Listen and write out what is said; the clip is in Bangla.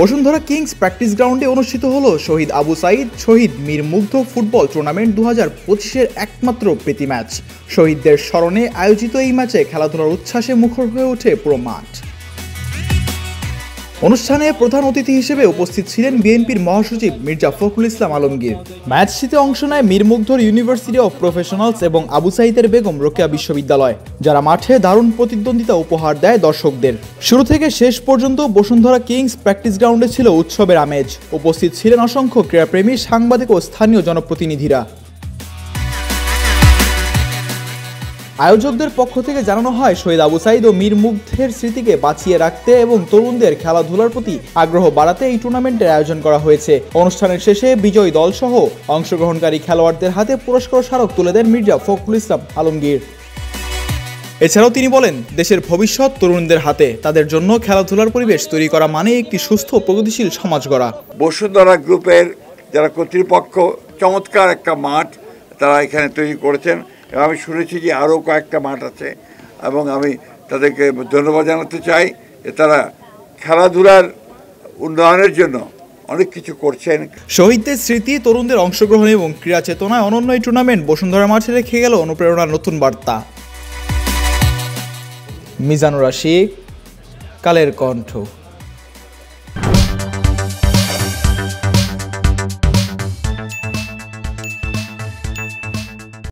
বসুন্ধরা কিংস প্র্যাকটিস গ্রাউন্ডে অনুষ্ঠিত হলো শহীদ আবু সাইদ শহীদ মীর মুগ্ধ ফুটবল টুর্নামেন্ট 2025-এর একমাত্র প্রীতি ম্যাচ। শহীদদের স্মরণে আয়োজিত এই ম্যাচে খেলাধুলার উচ্ছ্বাসে মুখর হয়ে ওঠে পুরো মাঠ। অনুষ্ঠানে প্রধান অতিথি হিসেবে উপস্থিত ছিলেন বিএনপির মহাসচিব মির্জা ফখরুল ইসলাম আলমগীর। ম্যাচটিতে অংশ নেয় মীর মুগ্ধর ইউনিভার্সিটি অফ প্রফেশনালস এবং আবু সাইদের বেগম রোকেয়া বিশ্ববিদ্যালয়, যারা মাঠে দারুণ প্রতিদ্বন্দ্বিতা উপহার দেয় দর্শকদের। শুরু থেকে শেষ পর্যন্ত বসুন্ধরা কিংস প্র্যাকটিস গ্রাউন্ডে ছিল উৎসবের আমেজ। উপস্থিত ছিলেন অসংখ্য ক্রীড়াপ্রেমী, সাংবাদিক ও স্থানীয় জনপ্রতিনিধিরা। আয়োজকদের পক্ষ থেকে জানানো হয়, শহীদ আবু সাইদ ও মীর মুগ্ধের স্মৃতিকে বাঁচিয়ে রাখতে এবং তরুণদের খেলাধুলার প্রতি আগ্রহ বাড়াতে এই টুর্নামেন্টের আয়োজন করা হয়েছে। অনুষ্ঠানের শেষে বিজয়ী দল সহ অংশগ্রহণকারী খেলোয়াড়দের হাতে পুরস্কার স্মারক তুলে দেন মির্জা ফখরুল ইসলাম আলমগীর। এছাড়াও তিনি বলেন, দেশের ভবিষ্যৎ তরুণদের হাতে, তাদের জন্য খেলাধুলার পরিবেশ তৈরি করা মানে একটি সুস্থ প্রগতিশীল সমাজ গড়া। বসুন্ধরা গ্রুপের যারা কর্তৃপক্ষ চমৎকার একটা মাঠ তারা এখানে তৈরি করেছেন। আমি শুনেছি যে আরও কয়েকটা মাঠ আছে এবং আমি তাদেরকে ধন্যবাদ জানাতে চাই যে তারা খেলাধুলার উন্নয়নের জন্য অনেক কিছু করছেন। শহীদদের স্মৃতি, তরুণদের অংশগ্রহণ এবং ক্রীড়া চেতনায় অনন্য এই টুর্নামেন্ট বসুন্ধরা মাঠে রেখে গেল অনুপ্রেরণার নতুন বার্তা। মিজানুর রাশিক, কালের কণ্ঠ।